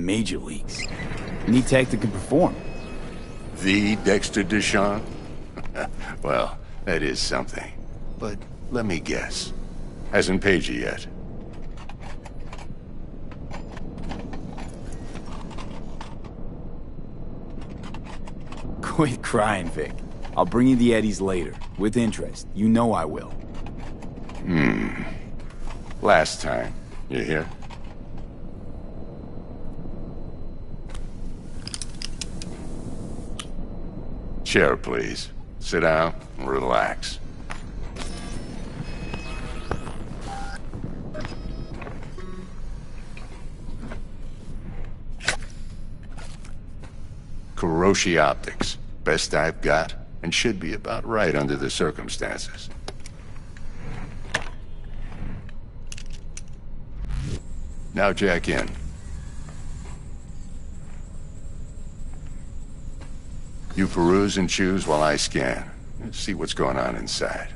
major leagues. You need tech that can perform. The Dexter Deshawn? Well, that is something. But let me guess. Hasn't paid you yet. Quit crying, Vic. I'll bring you the eddies later, with interest. You know I will. Last time. You hear? Chair, please. Sit down and relax. Kuroshi Optics. Best I've got, and should be about right under the circumstances. Now jack in. You peruse and choose while I scan. Let's see what's going on inside.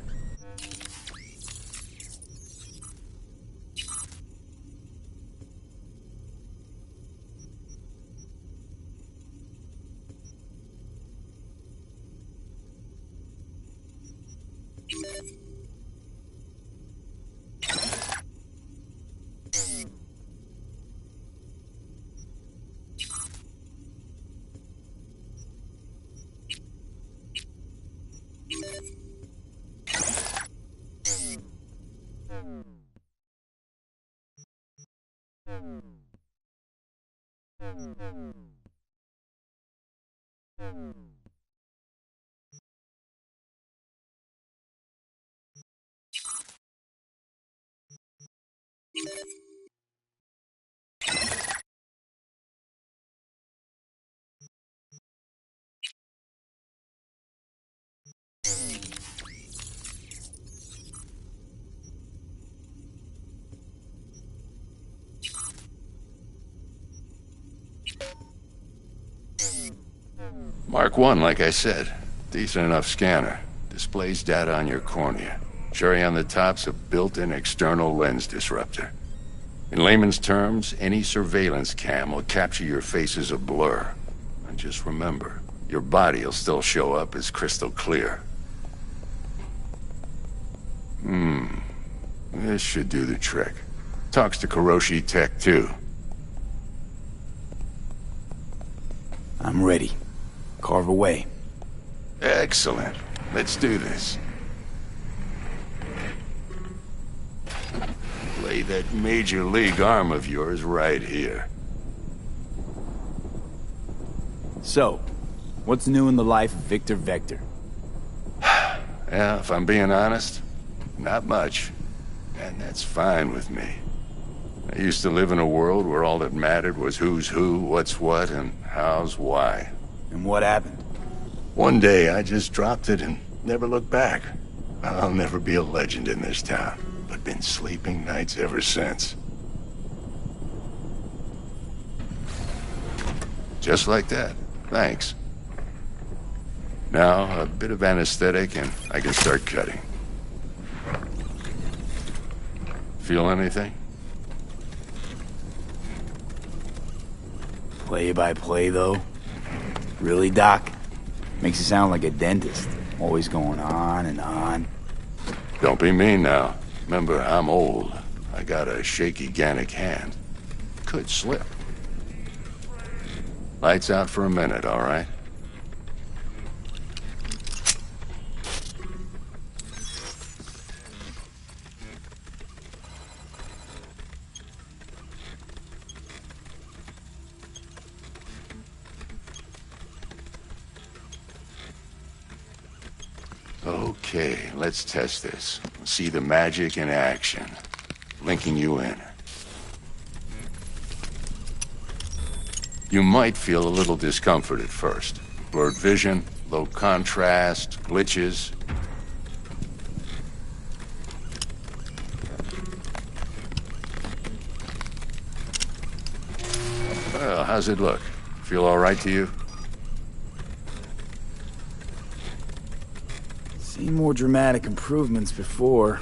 Mark 1, like I said. Decent enough scanner. Displays data on your cornea. Cherry on the top's a built-in external lens disruptor. In layman's terms, any surveillance cam will capture your face as a blur. And just remember, your body will still show up as crystal clear. This should do the trick. Talks to Kuroshi Tech, too. I'm ready. Carve away. Excellent. Let's do this. Lay that major league arm of yours right here. So, what's new in the life of Victor Vector? Yeah, if I'm being honest, not much. And that's fine with me. I used to live in a world where all that mattered was who's who, what's what, and how's why. And what happened? One day, I just dropped it and never looked back. I'll never be a legend in this town, but been sleeping nights ever since. Just like that. Thanks. Now, a bit of anesthetic and I can start cutting. Feel anything? Play-by-play, though? Really, Doc? Makes you sound like a dentist. Always going on and on. Don't be mean now. Remember, I'm old. I got a shaky Gannic hand. Could slip. Lights out for a minute, all right? Okay, let's test this. See the magic in action. Linking you in. You might feel a little discomfort at first. Blurred vision, low contrast, glitches. Well, how's it look? Feel all right to you? Seen more dramatic improvements before.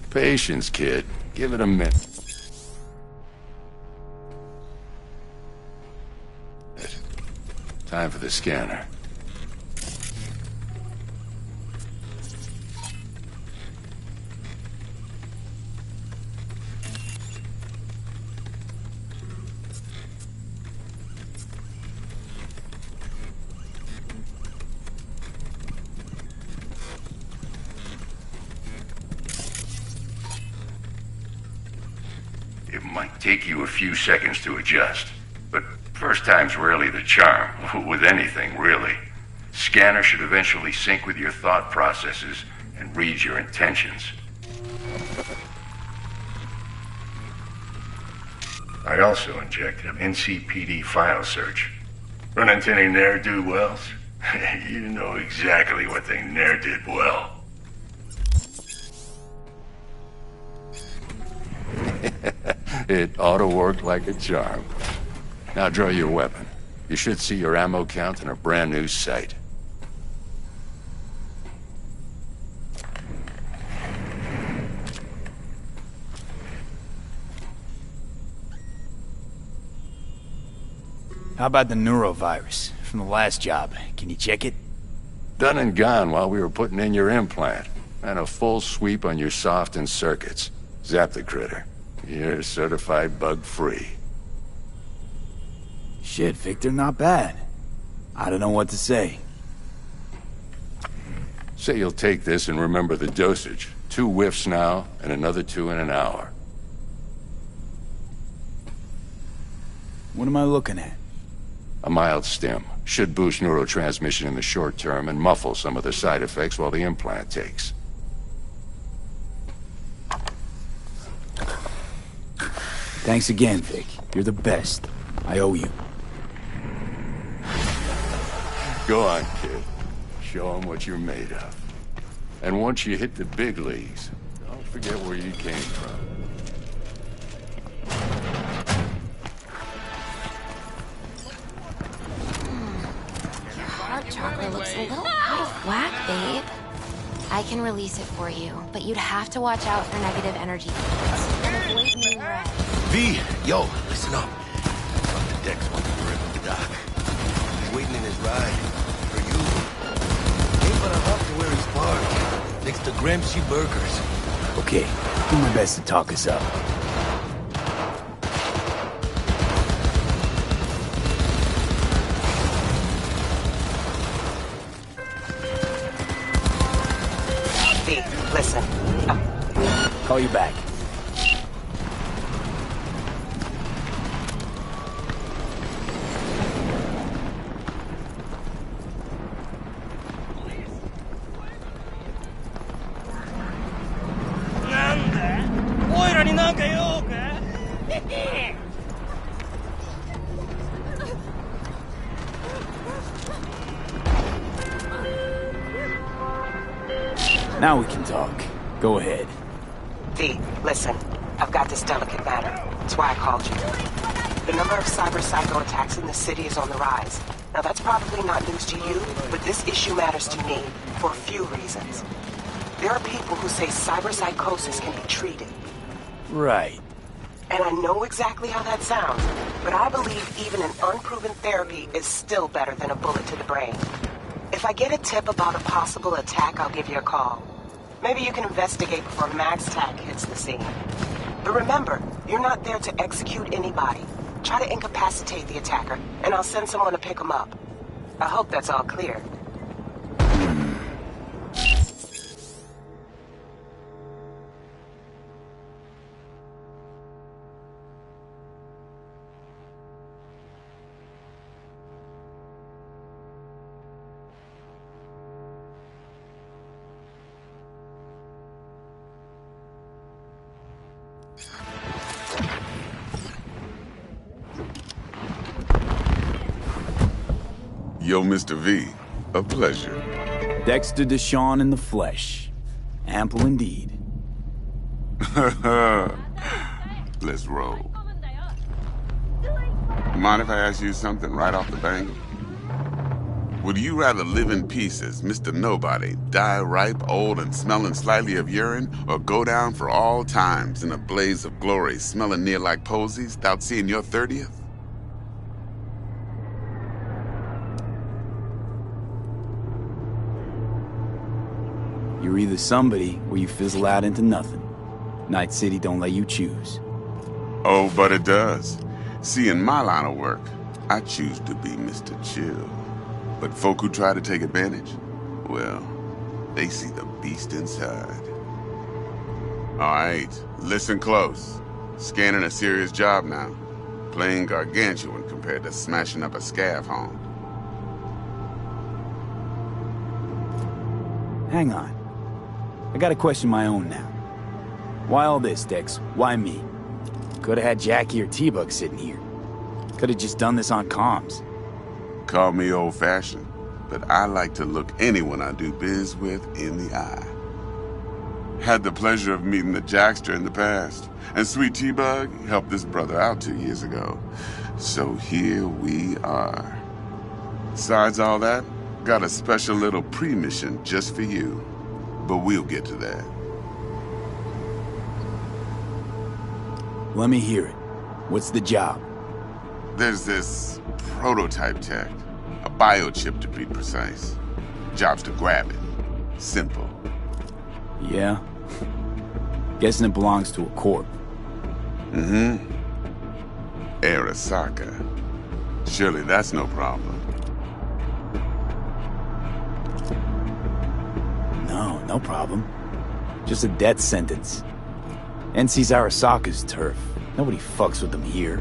Patience, kid. Give it a minute. Time for the scanner. It might take you a few seconds to adjust, but first time's rarely the charm, with anything, really. Scanner should eventually sync with your thought processes and read your intentions. I also injected an NCPD file search. Run into any ne'er-do-wells? You know exactly what they ne'er did well. It ought to work like a charm. Now draw your weapon. You should see your ammo count in a brand new sight. How about the neurovirus from the last job? Can you check it? Done and gone while we were putting in your implant. And a full sweep on your soft and circuits. Zap the critter. You're certified bug-free. Shit, Victor, not bad. I don't know what to say. Say you'll take this and remember the dosage. 2 whiffs now, and another 2 in an hour. What am I looking at? A mild stim. Should boost neurotransmission in the short term and muffle some of the side effects while the implant takes. Thanks again, Vic. You're the best. I owe you. Go on, kid. Show them what you're made of. And once you hit the big leagues, don't forget where you came from. Your hot chocolate looks a little out of whack, babe. I can release it for you, but you'd have to watch out for negative energy fields and avoid being red. V, yo, listen up. Up the decks while we were at the dock. He's waiting in his ride. For you. Ain't but a hop to where he's parked. Next to Gramsci Burgers. Okay, do my best to talk us up. V, listen. Call you back. Now we can talk. Go ahead. V, listen. I've got this delicate matter. That's why I called you. The number of cyber-psycho attacks in the city is on the rise. Now that's probably not news to you, but this issue matters to me for a few reasons. There are people who say cyber-psychosis can be treated. Right. And I know exactly how that sounds, but I believe even an unproven therapy is still better than a bullet to the brain. If I get a tip about a possible attack, I'll give you a call. Maybe you can investigate before MaxTac hits the scene. But remember, you're not there to execute anybody. Try to incapacitate the attacker, and I'll send someone to pick him up. I hope that's all clear. Yo, Mr. V, a pleasure. Dexter Deshawn in the flesh. Ample indeed. Let's roll. Mind if I ask you something right off the bank? Would you rather live in pieces, Mr. Nobody, die ripe, old, and smelling slightly of urine, or go down for all times in a blaze of glory, smelling near like posies, without seeing your 30th? You're either somebody or you fizzle out into nothing. Night City don't let you choose. Oh, but it does. See, in my line of work, I choose to be Mr. Chill. But folk who try to take advantage, well, they see the beast inside. All right, listen close. Scanning a serious job now. Playing gargantuan compared to smashing up a scav home. Hang on. I gotta question my own now. Why all this, Dex? Why me? Could've had Jackie or T-Bug sitting here. Could've just done this on comms. Call me old-fashioned, but I like to look anyone I do biz with in the eye. Had the pleasure of meeting the Jackster in the past, and Sweet T-Bug helped this brother out 2 years ago. So here we are. Besides all that, got a special little pre-mission just for you. But we'll get to that. Let me hear it. What's the job? There's this prototype tech. A biochip to be precise. Job's to grab it. Simple. Yeah? Guessing it belongs to a corp. Mm-hmm. Arasaka. Surely that's no problem. No problem. Just a death sentence. NC's Arasaka's turf. Nobody fucks with them here.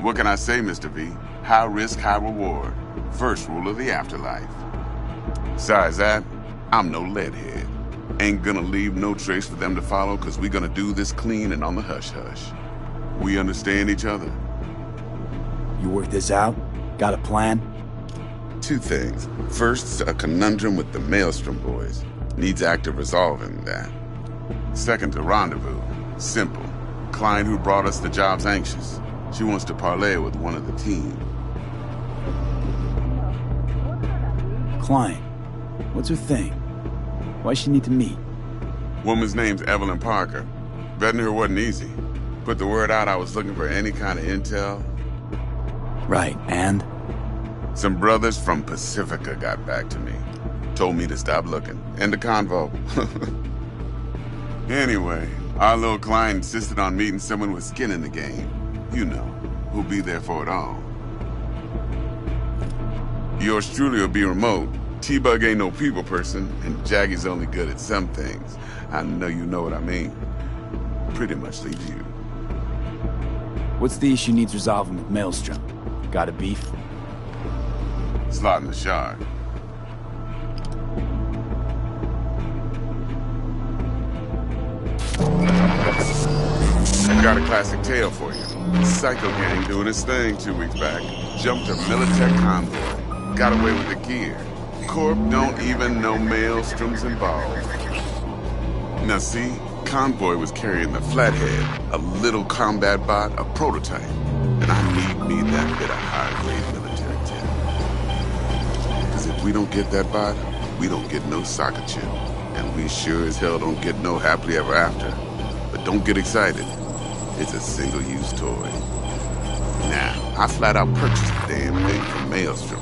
What can I say, Mr. V? High risk, high reward. First rule of the afterlife. Besides that, I'm no leadhead. Ain't gonna leave no trace for them to follow, cause we gonna do this clean and on the hush-hush. We understand each other. You work this out? Got a plan? Two things. First, a conundrum with the Maelstrom boys. Needs active resolving that. Second, a rendezvous. Simple. Client who brought us the job's anxious. She wants to parlay with one of the team. Client? What's her thing? Why she need to meet? Woman's name's Evelyn Parker. Vetting her wasn't easy. Put the word out I was looking for any kind of intel. Right, and? Some brothers from Pacifica got back to me. Told me to stop looking. End the convo. Anyway, our little client insisted on meeting someone with skin in the game. You know, who'll be there for it all. Yours truly will be remote. T-Bug ain't no people person, and Jaggy's only good at some things. I know you know what I mean. Pretty much leaves you. What's the issue needs resolving with Maelstrom? Got a beef? Slotting the shard. Got a classic tale for you. Psycho gang doing its thing 2 weeks back. Jumped a Militech convoy. Got away with the gear. Corp don't even know Maelstrom's involved. Now see, convoy was carrying the Flathead, a little combat bot, a prototype. And I need me that bit of high-grade military tech. Because if we don't get that bot, we don't get no soccer chip. And we sure as hell don't get no happily ever after. But don't get excited. It's a single-use toy. Now, I flat out purchased the damn thing from Maelstrom.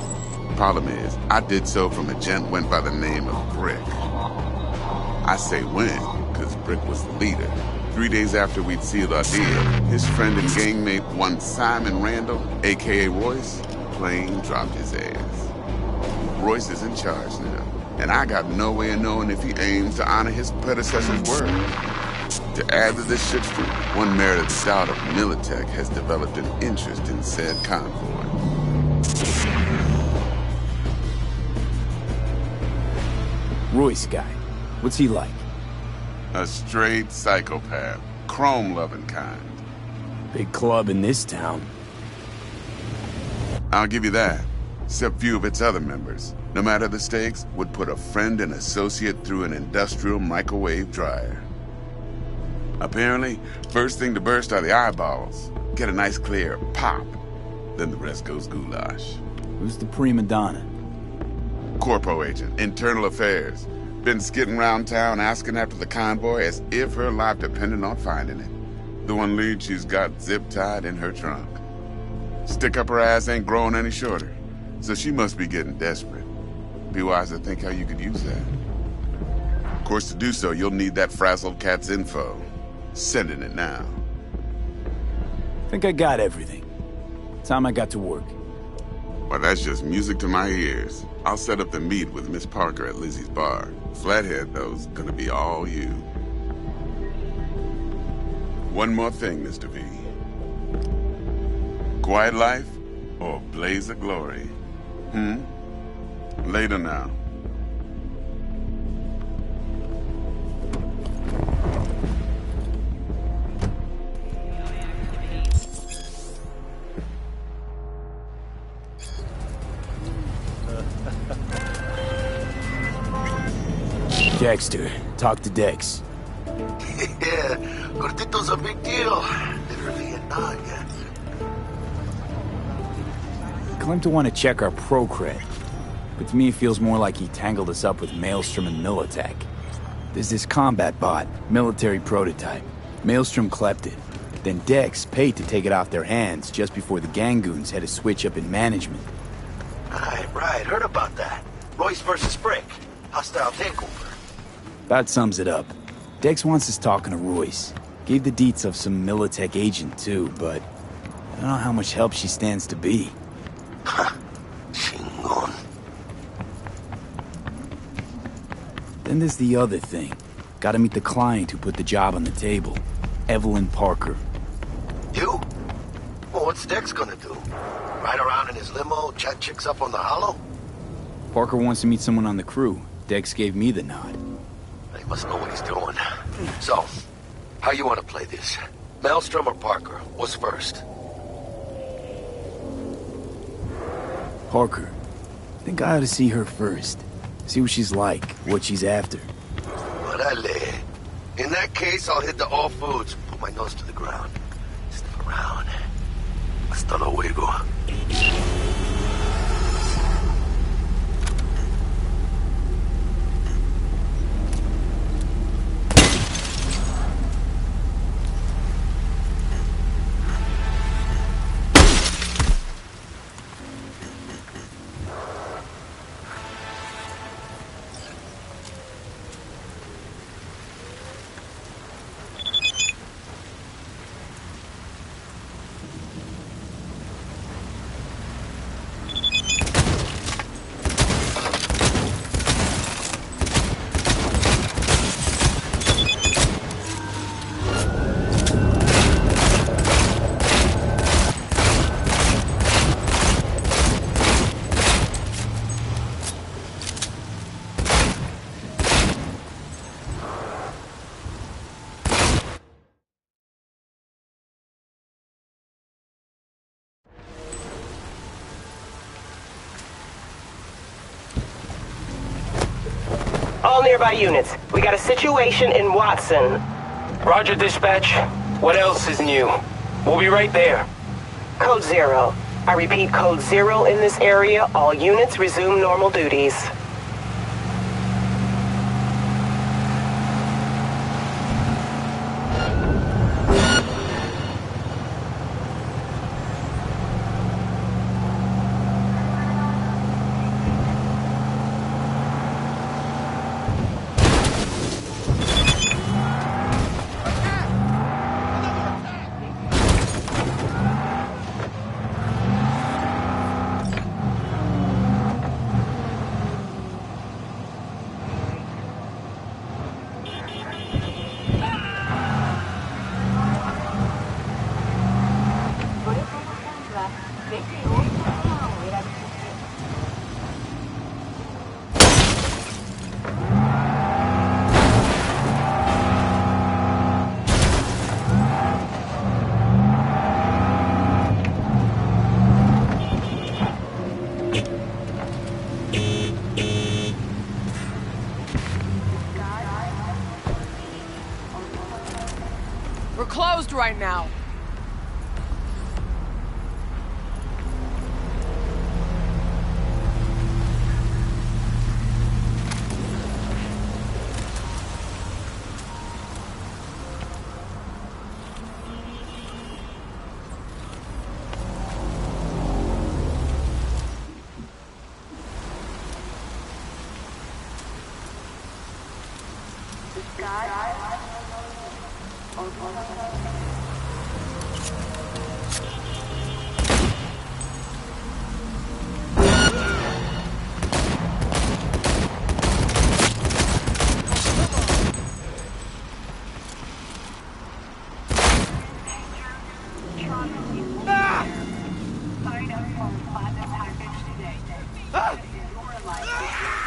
Problem is, I did so from a gent went by the name of Brick. I say when, because Brick was the leader. 3 days after we'd sealed our deal, his friend and gangmate, one Simon Randall, a.k.a. Royce, plain dropped his ass. Royce is in charge now, and I got no way of knowing if he aims to honor his predecessor's word. To add to this shitstorm, one merit of the doubt of Militech has developed an interest in said convoy. Royce guy. What's he like? A straight psychopath. Chrome-loving kind. Big club in this town. I'll give you that. Except few of its other members, no matter the stakes, would put a friend and associate through an industrial microwave dryer. Apparently, first thing to burst are the eyeballs. Get a nice clear pop. Then the rest goes goulash. Who's the prima donna? Corpo agent, internal affairs. Been skidding around town asking after the convoy as if her life depended on finding it. The one lead she's got zip-tied in her trunk. Stick up her ass ain't growing any shorter, so she must be getting desperate. Be wise to think how you could use that. course, to do so, you'll need that frazzled cat's info. Sending it now. Think I got everything. Time I got to work. Well, that's just music to my ears. I'll set up the meet with Miss Parker at Lizzie's bar. Flathead, though's gonna be all you. One more thing, Mr. V. Quiet life or blaze of glory? Later now. Dexter, talk to Dex. Yeah, Gordito's a big deal. Literally a dog, yeah. Claimed to want to check our pro cred, but to me it feels more like he tangled us up with Maelstrom and Militech. There's this combat bot, military prototype. Maelstrom clept it. Then Dex paid to take it off their hands just before the Gangoons had a switch up in management. Right, heard about that. Royce versus Brick. Hostile takeover. About sums it up. Dex wants us talking to Royce. Gave the deets of some Militech agent too, but I don't know how much help she stands to be. Chingon. Then there's the other thing. Gotta meet the client who put the job on the table. Evelyn Parker. You? Well, what's Dex gonna do? Ride around in his limo, chat chicks up on the hollow? Parker wants to meet someone on the crew. Dex gave me the nod. He must know what he's doing. So, how you want to play this? Maelstrom or Parker? What's first? Parker. Think I ought to see her first. See what she's like, what she's after. Orale. In that case, I'll hit the all foods. Put my nose to the ground. Sniff around. Hasta luego. All nearby units. We got a situation in Watson. Roger, dispatch. What else is new? We'll be right there. Code 0. I repeat, Code 0 in this area. All units resume normal duties. We're closed right now. Sign up for a platinum package today. Your life